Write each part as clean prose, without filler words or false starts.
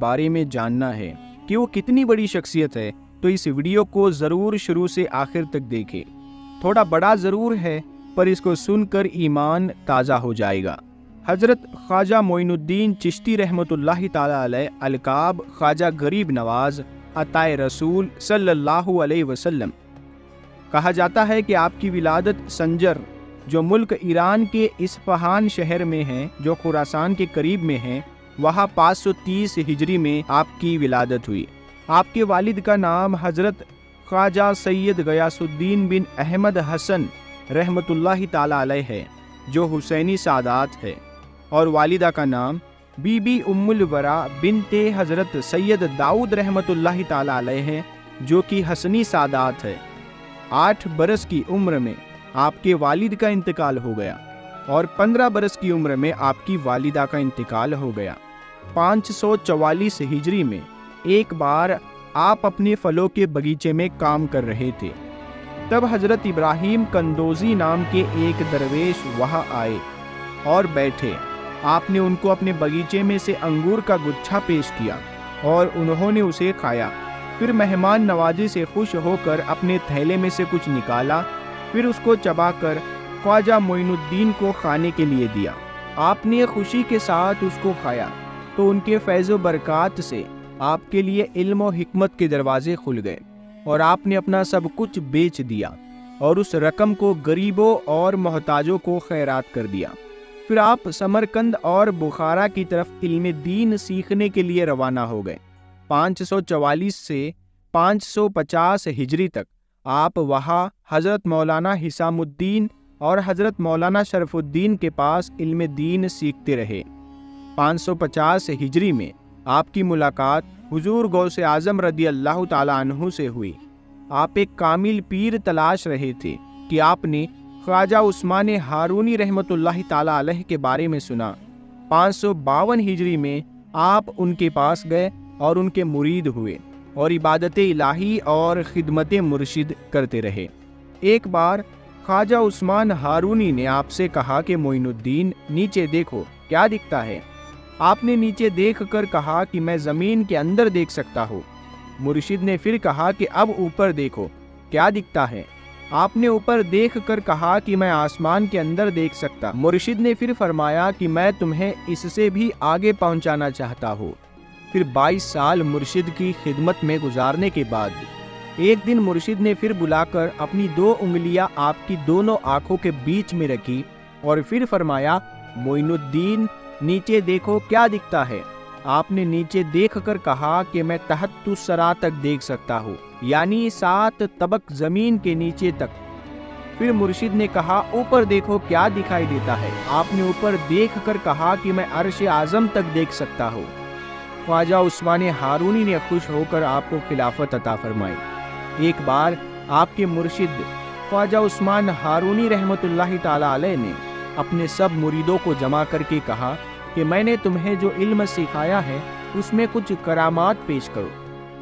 بارے میں جاننا ہے کہ وہ کتنی بڑی شخصیت ہے تو اس ویڈیو کو ضرور شروع سے آخر تک دیکھیں۔ تھوڑا بڑا ضرور ہے پر اس کو سن کر ایمان تازہ ہو جائے گا۔ حضرت خواجہ معین الدین چشتی رحمۃ اللہ تعالی علیہ، القاب خواجہ غریب نواز، عطائے رسول صلی اللہ علیہ وسلم۔ کہا جاتا ہے کہ آپ کی ولادت سنجر، جو ملک ایران کے اصفہان شہر میں ہے، جو خراسان کے قریب میں ہے، وہاں 530 ہجری میں آپ کی ولادت ہوئی۔ آپ کے والد کا نام حضرت خواجہ سید غیاث الدین بن احمد حسن رحمۃ اللہ تعالی علیہ ہے، جو حسینی سادات ہے، اور والدہ کا نام بی بی ام الورا بنت حضرت سید داؤد رحمۃ اللہ تعالی علیہ ہے، جو کہ حسنی سادات ہے۔ 8 برس کی عمر میں آپ کے والد کا انتقال ہو گیا اور 15 برس کی عمر میں آپ کی والدہ کا انتقال ہو گیا۔ 544 ہجری میں ایک بار آپ اپنے پھلوں کے باغیچے میں کام کر رہے تھے، تب حضرت ابراہیم کندوزی نام کے ایک درویش وہاں آئے اور بیٹھے۔ آپ نے ان کو اپنے باغیچے میں سے انگور کا گچھا پیش کیا اور انہوں نے اسے کھایا۔ پھر مہمان نوازی سے خوش ہو کر اپنے تھیلے میں سے کچھ نکالا، پھر اس کو چبا کر خواجہ معین الدین کو کھانے کے لیے دیا۔ آپ نے خوشی کے ساتھ اس کو کھایا تو ان کے فیض و برکات سے آپ کے لیے علم و حکمت کے دروازے کھل گئے، اور آپ نے اپنا سب کچھ بیچ دیا اور اس رقم کو غریبوں اور محتاجوں کو خیرات کر دیا۔ پھر آپ سمرقند اور بخارا کی طرف علم دین سیکھنے کے لیے روانہ ہو گئے۔ 544 سے 550 ہجری تک آپ وہاں حضرت مولانا حسام الدین اور حضرت مولانا شرف الدین کے پاس علم دین سیکھتے رہے۔ 550 ہجری میں آپ کی ملاقات حضور غوث اعظم رضی اللہ تعالی عنہ سے ہوئی۔ آپ ایک کامل پیر تلاش رہے تھے کہ آپ نے خواجہ عثمان ہارونی رحمۃ اللہ تعالی علیہ کے بارے میں سنا۔ 552 ہجری میں آپ ان کے پاس گئے اور ان کے مرید ہوئے اور عبادت الہی اور خدمت مرشد کرتے رہے۔ ایک بار خواجہ عثمان ہارونی نے آپ سے کہا کہ معین الدین، نیچے دیکھو کیا دکھتا ہے؟ آپ نے نیچے دیکھ کر کہا کہ میں زمین کے اندر دیکھ سکتا ہوں۔ مرشد نے پھر کہا کہ اب اوپر دیکھو کیا دکھتا ہے؟ آپ نے اوپر دیکھ کر کہا کہ میں آسمان کے اندر دیکھ سکتا۔ مرشد نے پھر فرمایا کہ میں تمہیں اس سے بھی آگے پہنچانا چاہتا ہوں۔ پھر 22 سال مرشد کی خدمت میں گزارنے کے بعد ایک دن مرشد نے پھر بلا کر اپنی 2 انگلیاں آپ کی دونوں آنکھوں کے بیچ میں رکھی اور پھر فرمایا، معین الدین نیچے دیکھو کیا دکھتا ہے؟ آپ نے نیچے دیکھ کر کہا کہ میں تحت الثری تک دیکھ سکتا ہوں، یعنی 7 طبق زمین کے نیچے تک۔ پھر مرشد نے کہا، اوپر دیکھو کیا دکھائی دیتا ہے؟ آپ نے اوپر دیکھ کر کہا کہ میں عرش اعظم تک دیکھ سکتا ہوں۔ خواجہ عثمان ہارونی نے خوش ہو کر آپ کو خلافت عطا فرمائی۔ ایک بار آپ کے مرشد خواجہ عثمان ہارونی رحمۃ اللہ تعالی علیہ نے اپنے سب مریدوں کو جمع کر کے کہا کہ میں نے تمہیں جو علم سکھایا ہے اس میں کچھ کرامات پیش کرو۔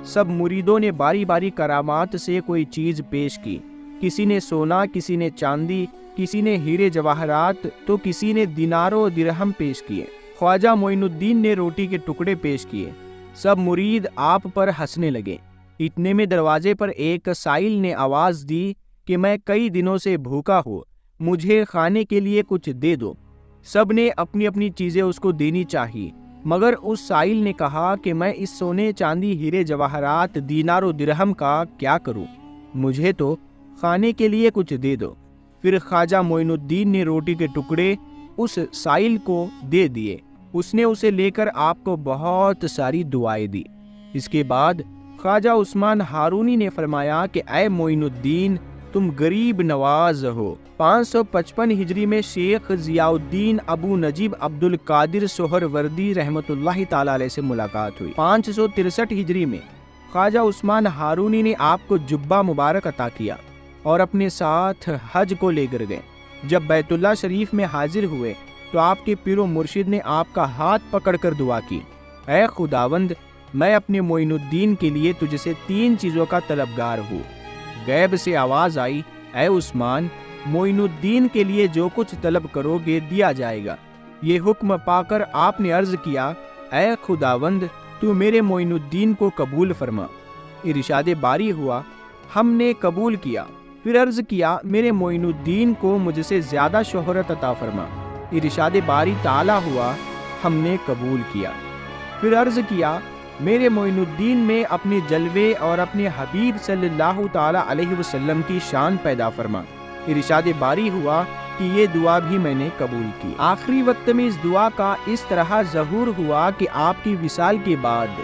سب مریدوں نے باری باری کرامات سے کوئی چیز پیش کی۔ کسی نے سونا، کسی نے چاندی، کسی نے ہیرے جواہرات تو کسی نے دینار و درہم پیش کیے۔ خواجہ معین الدین نے روٹی کے ٹکڑے پیش کیے۔ سب مرید آپ پر ہنسنے لگے۔ اتنے میں دروازے پر ایک سائل نے آواز دی کہ میں کئی دنوں سے بھوکا ہوں، مجھے کھانے کے لیے کچھ دے دو۔ سب نے اپنی اپنی چیزیں اس کو دینی چاہیے، مگر اس سائل نے کہا کہ میں اس سونے چاندی ہیرے جواہرات دینار و درہم کا کیا کروں، مجھے تو کھانے کے لیے کچھ دے دو۔ پھر خواجہ معین الدین نے روٹی کے ٹکڑے اس سائل کو دے دیے۔ اس نے اسے لے کر آپ کو بہت ساری دعائیں دی۔ اس کے بعد خواجہ عثمان ہارونی نے فرمایا کہ اے معین الدین، تم غریب نواز ہو۔ 555 ہجری میں شیخ ضیاء الدین ابو نجیب عبد القادر سہروردی رحمۃ اللہ تعالی علیہ سے ملاقات ہوئی۔ 563 ہجری میں خواجہ عثمان ہارونی نے آپ کو جبہ مبارک عطا کیا اور اپنے ساتھ حج کو لے کر گئے۔ جب بیت اللہ شریف میں حاضر ہوئے تو آپ کے پیر و مرشد نے آپ کا ہاتھ پکڑ کر دعا کی، اے خداوند، میں اپنے معین الدین کے لیے تجھ سے 3 چیزوں کا طلبگار ہوں۔ غیب سے آواز آئی، اے عثمان، معین الدین کے لیے جو کچھ طلب کرو گے دیا جائے گا۔ یہ حکم پا کر آپ نے عرض کیا، اے خداوند، تو میرے معین الدین کو قبول فرما۔ ارشاد باری ہوا، ہم نے قبول کیا۔ پھر عرض کیا، میرے معین الدین کو مجھ سے زیادہ شہرت عطا فرما۔ ارشاد باری تعالی ہوا، ہم نے قبول کیا۔ پھر عرض کیا، میرے معین الدین میں اپنے جلوے اور اپنے حبیب صلی اللہ تعالی علیہ وسلم کی شان پیدا فرما۔ ارشاد باری ہوا کہ یہ دعا بھی میں نے قبول کی۔ آخری وقت میں اس دعا کا اس طرح ظہور ہوا کہ آپ کی وصال کے بعد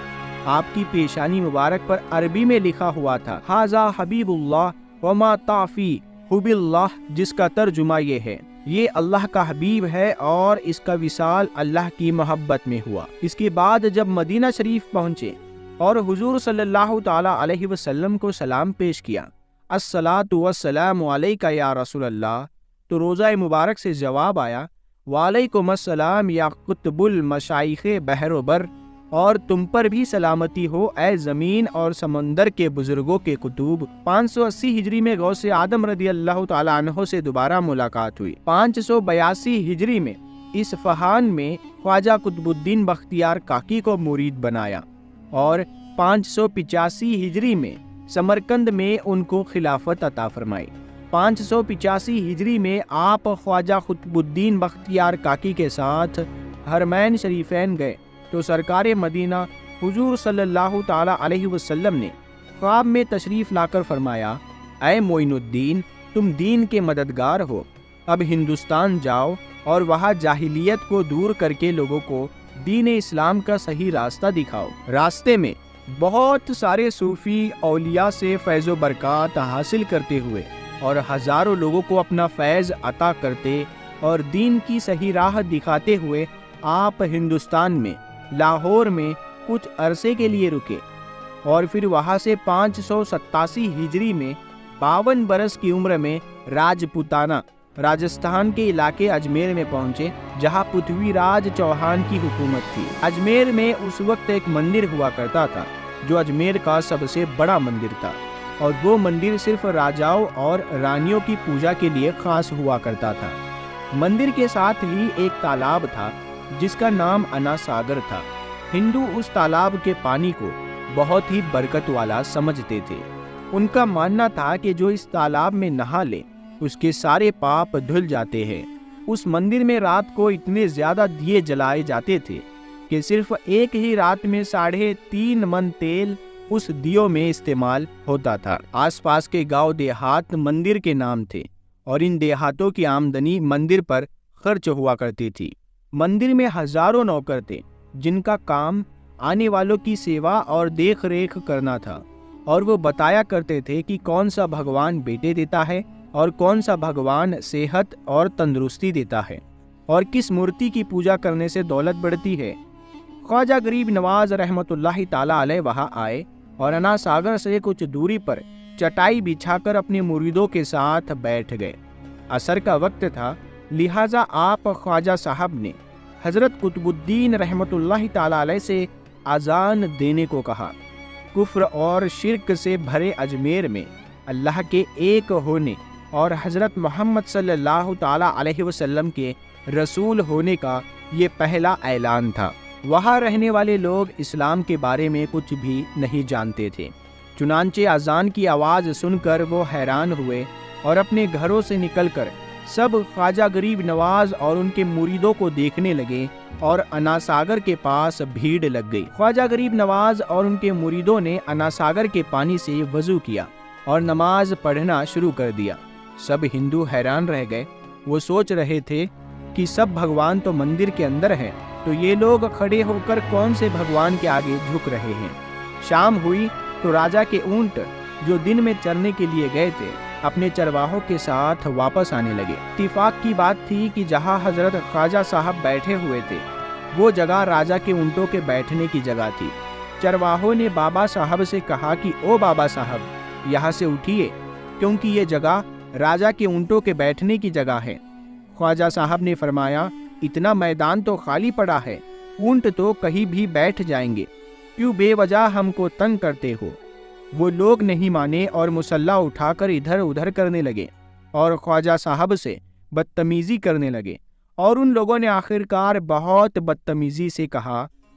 آپ کی پیشانی مبارک پر عربی میں لکھا ہوا تھا، ھذا حبیب اللہ وما طافی حب اللہ، جس کا ترجمہ یہ ہے، یہ اللہ کا حبیب ہے اور اس کا وصال اللہ کی محبت میں ہوا۔ اس کے بعد جب مدینہ شریف پہنچے اور حضور صلی اللہ تعالی علیہ وسلم کو سلام پیش کیا، الصلاۃ والسلام علیک یا رسول اللہ، تو روضہ مبارک سے جواب آیا، وعلیکم السلام یا قطب المشائخ بحر و بر، اور تم پر بھی سلامتی ہو اے زمین اور سمندر کے بزرگوں کے قطب۔ 580 ہجری میں غوث آدم رضی اللہ تعالی عنہ سے دوبارہ ملاقات ہوئی۔ 582 ہجری میں اصفہان میں خواجہ قطب الدین بختیار کاکی کو مرید بنایا اور 585 ہجری میں سمرقند میں ان کو خلافت عطا فرمائی۔ 585 ہجری میں آپ خواجہ قطب الدین بختیار کاکی کے ساتھ حرمین شریفین گئے تو سرکار مدینہ حضور صلی اللہ تعالی علیہ وسلم نے خواب میں تشریف لا کر فرمایا، اے معین الدین، تم دین کے مددگار ہو، اب ہندوستان جاؤ اور وہاں جاہلیت کو دور کر کے لوگوں کو دین اسلام کا صحیح راستہ دکھاؤ۔ راستے میں بہت سارے صوفی اولیاء سے فیض و برکات حاصل کرتے ہوئے اور ہزاروں لوگوں کو اپنا فیض عطا کرتے اور دین کی صحیح راہ دکھاتے ہوئے آپ ہندوستان میں لاہور میں کچھ عرصے کے لیے رکے اور پھر وہاں سے 587 ہجری میں 52 برس کی عمر میں راجپوتانہ راجستھان کے علاقے اجمیر میں پہنچے، جہاں پتھوی راج چوہان کی حکومت تھی۔ اجمیر میں اس وقت ایک مندر ہوا کرتا تھا جو اجمیر کا سب سے بڑا مندر تھا، اور وہ مندر صرف راجاؤں اور رانیوں کی پوجا کے لیے خاص ہوا کرتا تھا۔ مندر کے ساتھ ہی ایک تالاب تھا جس کا نام انا ساگر تھا۔ ہندو اس تالاب کے پانی کو بہت ہی برکت والا سمجھتے تھے۔ ان کا ماننا تھا کہ جو اس تالاب میں نہا لے اس کے سارے پاپ دھل جاتے ہیں۔ اس مندر میں رات کو اتنے زیادہ دیے جلائے جاتے تھے کہ صرف ایک ہی رات میں 3.5 من تیل اس دیوں میں استعمال ہوتا تھا۔ آس پاس کے گاؤں دیہات مندر کے نام تھے اور ان دیہاتوں کی آمدنی مندر پر خرچ ہوا کرتی تھی۔ مندر میں ہزاروں نوکر تھے جن کا کام آنے والوں کی سیوا اور دیکھ ریکھ کرنا تھا، اور وہ بتایا کرتے تھے کہ کون سا بھگوان بیٹے دیتا ہے اور کون سا بھگوان صحت اور تندرستی دیتا ہے، اور کس مورتی کی پوجا کرنے سے دولت بڑھتی ہے۔ خواجہ غریب نواز رحمۃ اللہ تعالی علیہ وہاں آئے اور انا ساگر سے کچھ دوری پر چٹائی بچھا کر اپنے مریدوں کے ساتھ بیٹھ گئے۔ عصر کا وقت تھا، لہٰذا آپ خواجہ صاحب نے حضرت قطب الدین رحمۃ اللہ تعالی علیہ سے اذان دینے کو کہا۔ کفر اور شرک سے بھرے اجمیر میں اللہ کے ایک ہونے اور حضرت محمد صلی اللہ تعالی علیہ وسلم کے رسول ہونے کا یہ پہلا اعلان تھا۔ وہاں رہنے والے لوگ اسلام کے بارے میں کچھ بھی نہیں جانتے تھے، چنانچہ اذان کی آواز سن کر وہ حیران ہوئے اور اپنے گھروں سے نکل کر سب خواجہ غریب نواز اور ان کے مریدوں کو دیکھنے لگے اور انا ساگر کے پاس بھیڑ لگ گئی۔ خواجہ غریب نواز اور ان کے مریدوں نے انا ساگر کے پانی سے وضو کیا اور نماز پڑھنا شروع کر دیا۔ سب ہندو حیران رہ گئے۔ وہ سوچ رہے تھے کہ سب بھگوان تو مندر کے اندر ہیں، تو یہ لوگ کھڑے ہو کر کون سے بھگوان کے آگے جھک رہے ہیں۔ شام ہوئی تو راجا کے اونٹ جو دن میں چرنے کے لیے گئے تھے اپنے چرواہوں کے ساتھ واپس آنے لگے۔ اتفاق کی بات تھی کہ جہاں حضرت خواجہ صاحب بیٹھے ہوئے تھے وہ جگہ راجا کے اونٹوں کے بیٹھنے کی جگہ تھی۔ چرواہوں نے بابا صاحب سے کہا کہ او بابا صاحب، یہاں سے اٹھیے کیونکہ یہ جگہ راجا کے اونٹوں کے بیٹھنے کی جگہ ہے۔ خواجہ صاحب نے فرمایا، اتنا میدان تو خالی پڑا ہے، اونٹ تو کہیں بھی بیٹھ جائیں گے، کیوں بے وجہ ہم کو تنگ کرتے ہو؟ وہ لوگ نہیں مانے اور مسلح اٹھا کر ادھر ادھر کرنے لگے اور خواجہ صاحب سے بدتمیزی کرنے لگے، اور ان لوگوں نے آخرکار بہت بدتمیزی سے کہا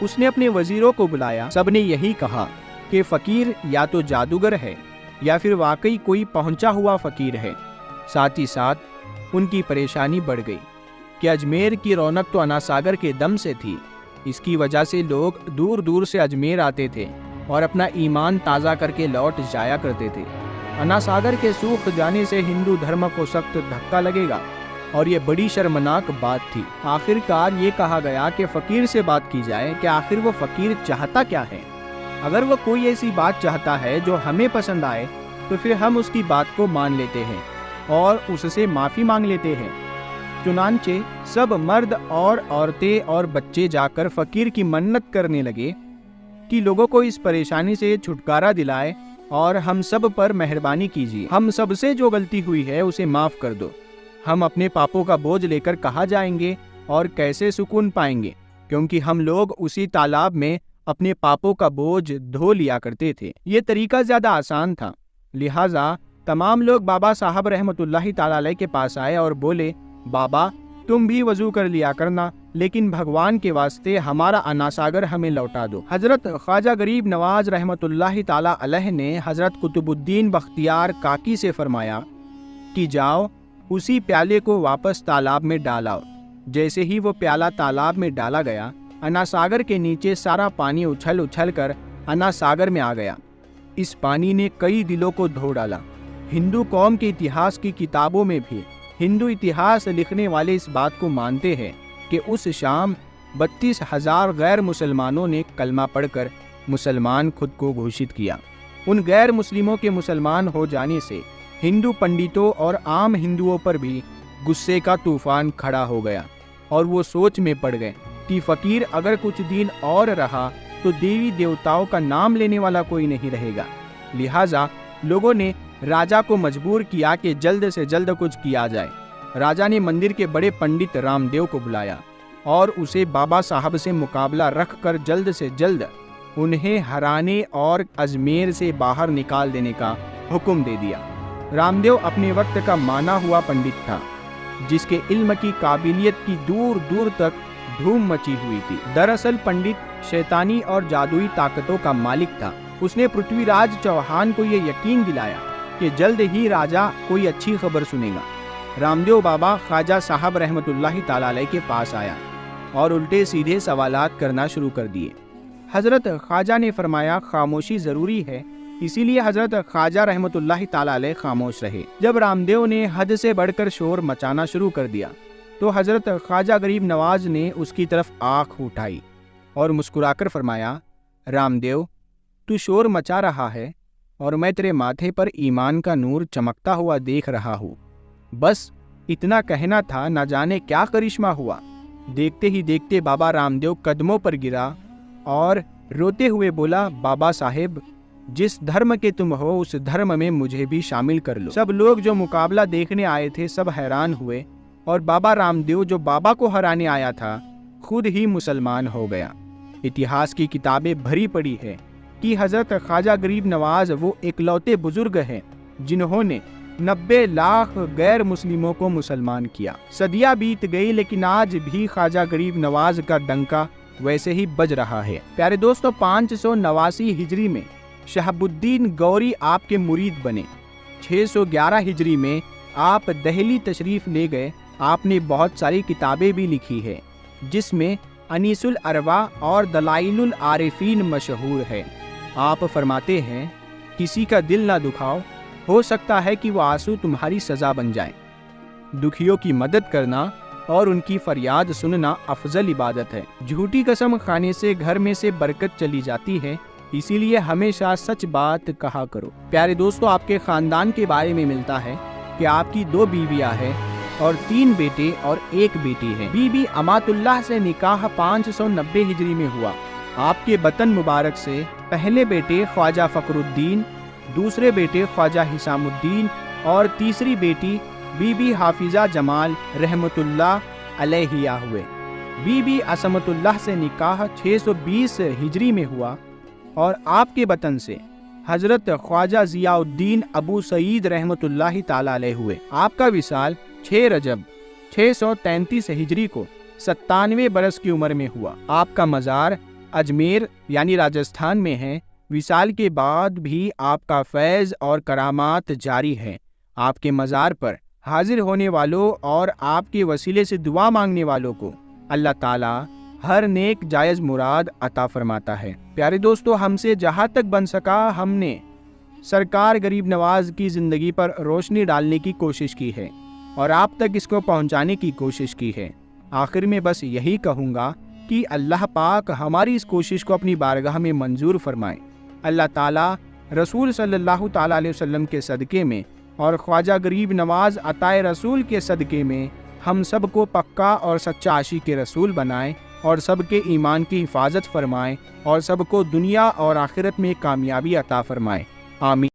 اس نے اپنے وزیروں کو بلایا، سب نے یہی کہا کہ فقیر یا تو جادوگر ہے یا پھر واقعی کوئی پہنچا ہوا فقیر ہے۔ ساتھ ہی ساتھ ان کی پریشانی بڑھ گئی کہ اجمیر کی رونق تو اناساگر کے دم سے تھی، اس کی وجہ سے لوگ دور دور سے اجمیر آتے تھے اور اپنا ایمان تازہ کر کے لوٹ جایا کرتے تھے۔ اناساگر کے سوکھ جانے سے ہندو دھرم کو سخت دھکا لگے گا اور یہ بڑی شرمناک بات تھی۔ آخر کار یہ کہا گیا کہ فقیر سے بات کی جائے کہ آخر وہ فقیر چاہتا کیا ہے۔ اگر وہ کوئی ایسی بات چاہتا ہے جو ہمیں پسند آئے تو پھر ہم اس کی بات کو مان لیتے ہیں اور اس سے معافی مانگ لیتے ہیں۔ چنانچہ سب مرد اور عورتیں اور بچے جا کر فقیر کی منت کرنے لگے کہ لوگوں کو اس پریشانی سے چھٹکارا دلائے اور ہم سب پر مہربانی کیجیے، ہم سب سے جو غلطی ہوئی ہے اسے معاف کر دو۔ ہم اپنے پاپوں کا بوجھ لے کر کہاں جائیں گے اور کیسے سکون پائیں گے، کیونکہ ہم لوگ اسی تالاب میں اپنے پاپوں کا بوجھ دھو لیا کرتے تھے۔ یہ طریقہ زیادہ آسان تھا، لہٰذا تمام لوگ بابا صاحب رحمۃ اللہ تعالی علیہ کے پاس آئے اور بولے، بابا تم بھی وضو کر لیا کرنا، لیکن بھگوان کے واسطے ہمارا اناساگر ہمیں لوٹا دو۔ حضرت خواجہ غریب نواز رحمۃ اللہ تعالی علیہ نے حضرت قطب الدین بختیار کاکی سے فرمایا کہ جاؤ اسی پیالے کو واپس تالاب میں ڈالاؤ۔ جیسے ہی وہ پیالہ تالاب میں ڈالا گیا، اناساگر کے نیچے سارا پانی اچھل اچھل کر اناساگر میں آ گیا۔ اس پانی نے کئی دلوں کو دھو ڈالا۔ ہندو قوم کے اتہاس کی کتابوں میں بھی ہندو اتہاس لکھنے والے اس بات کو مانتے ہیں کہ اس شام 32,000 غیر مسلمانوں نے کلمہ پڑھ کر مسلمان خود کو گھوشت کیا۔ ان غیر مسلموں کے مسلمان ہو جانے سے ہندو پنڈتوں اور عام ہندوؤں پر بھی غصے کا طوفان کھڑا ہو گیا اور وہ سوچ میں پڑ گئے کہ فقیر اگر کچھ دن اور رہا تو دیوی دیوتاؤں کا نام لینے والا کوئی نہیں رہے گا۔ لہٰذا لوگوں نے راجا کو مجبور کیا کہ جلد سے جلد کچھ کیا جائے۔ راجا نے مندر کے بڑے پنڈت رام دیو کو بلایا اور اسے بابا صاحب سے مقابلہ رکھ کر جلد سے جلد انہیں ہرانے اور اجمیر سے باہر نکال دینے کا حکم دے دیا۔ رام دیو اپنے وقت کا مانا ہوا پنڈت تھا، جس کے علم کی قابلیت کی دور دور تک دھوم مچی ہوئی تھی۔ دراصل پنڈت شیطانی اور جادوئی طاقتوں کا مالک تھا۔ اس نے پرتھوی راج چوہان کو یہ یقین دلایا کہ جلد ہی راجا کوئی اچھی خبر سنے گا۔ رام دیو بابا خواجہ صاحب رحمۃ اللہ تعالی علیہ کے پاس آیا اور الٹے سیدھے سوالات کرنا شروع کر دیے۔ حضرت خواجہ نے فرمایا خاموشی ضروری ہے، اسی لیے حضرت خواجہ رحمۃ اللہ تعالی علیہ خاموش رہے۔ جب رام دیو نے حد سے بڑھ کر شور مچانا شروع کر دیا تو حضرت خواجہ غریب نواز نے اس کی طرف آنکھ اٹھائی اور مسکرا کر فرمایا، رام دیو تو شور مچا رہا ہے اور میں تیرے ماتھے پر ایمان کا نور چمکتا ہوا دیکھ رہا ہوں، بس اتنا کہنا تھا، نہ جانے کیا کرشمہ ہوا۔ دیکھتے ہی دیکھتے بابا رام دیو قدموں پر گرا اور روتے ہوئے بولا، بابا صاحب جس دھرم کے تم ہو اس دھرم میں مجھے بھی شامل کر لو۔ سب لوگ جو مقابلہ دیکھنے آئے تھے سب حیران ہوئے اور بابا رام دیو جو بابا کو ہرانے آیا تھا خود ہی مسلمان ہو گیا۔ اتہاس کی کتابیں بھری پڑی ہے کہ حضرت خواجہ غریب نواز وہ اکلوتے بزرگ ہیں جنہوں نے 90 لاکھ غیر مسلموں کو مسلمان کیا۔ صدیاں بیت گئی لیکن آج بھی خواجہ غریب نواز کا ڈنکا ویسے ہی بج رہا ہے۔ پیارے دوستو، 589 ہجری میں شہاب الدین گوری آپ کے مرید بنے۔ 611 ہجری میں آپ دہلی تشریف لے گئے۔ آپ نے بہت ساری کتابیں بھی لکھی ہے جس میں انیس الارواح اور دلائل العارفین مشہور ہے۔ آپ فرماتے ہیں، کسی کا دل نہ دکھاؤ، ہو سکتا ہے کہ وہ آنسو تمہاری سزا بن جائے۔ دکھیوں کی مدد کرنا اور ان کی فریاد سننا افضل عبادت ہے۔ جھوٹی قسم کھانے سے گھر میں سے برکت چلی جاتی ہے، اسی لیے ہمیشہ سچ بات کہا کرو۔ پیارے دوستو، آپ کے خاندان کے بارے میں ملتا ہے کہ آپ کی 2 بیویاں ہیں اور 3 بیٹے اور 1 بیٹی ہے۔ بی بی امات اللہ سے نکاح 590 ہجری میں ہوا۔ آپ کے بطن مبارک سے پہلے بیٹے خواجہ فخر الدین، دوسرے بیٹے خواجہ حسام الدین اور تیسری بیٹی بی بی حافظہ جمال رحمت اللہ علیہ ہوئے۔ بی بی عصمت اللہ سے نکاح 620 ہجری میں ہوا اور آپ کے بطن سے حضرت خواجہ ضیاء الدین ابو سعید رحمت اللہ تعالی علیہ ہوئے۔ آپ کا وصال 6 رجب 633 ہجری کو 97 برس کی عمر میں ہوا۔ آپ کا مزار اجمیر یعنی راجستھان میں ہیں، وصال کے بعد بھی آپ کا فیض اور کرامات جاری ہے۔ آپ کے مزار پر حاضر ہونے والوں اور آپ کے وسیلے سے دعا مانگنے والوں کو اللہ تعالیٰ ہر نیک جائز مراد عطا فرماتا ہے۔ پیارے دوستو، ہم سے جہاں تک بن سکا ہم نے سرکار غریب نواز کی زندگی پر روشنی ڈالنے کی کوشش کی ہے اور آپ تک اس کو پہنچانے کی کوشش کی ہے۔ آخر میں بس یہی کہوں گا کہ اللہ پاک ہماری اس کوشش کو اپنی بارگاہ میں منظور فرمائے۔ اللہ تعالیٰ رسول صلی اللہ تعالیٰ علیہ وسلم کے صدقے میں اور خواجہ غریب نواز عطائے رسول کے صدقے میں ہم سب کو پکا اور سچا عاشق رسول بنائے اور سب کے ایمان کی حفاظت فرمائے اور سب کو دنیا اور آخرت میں کامیابی عطا فرمائے۔ آمین۔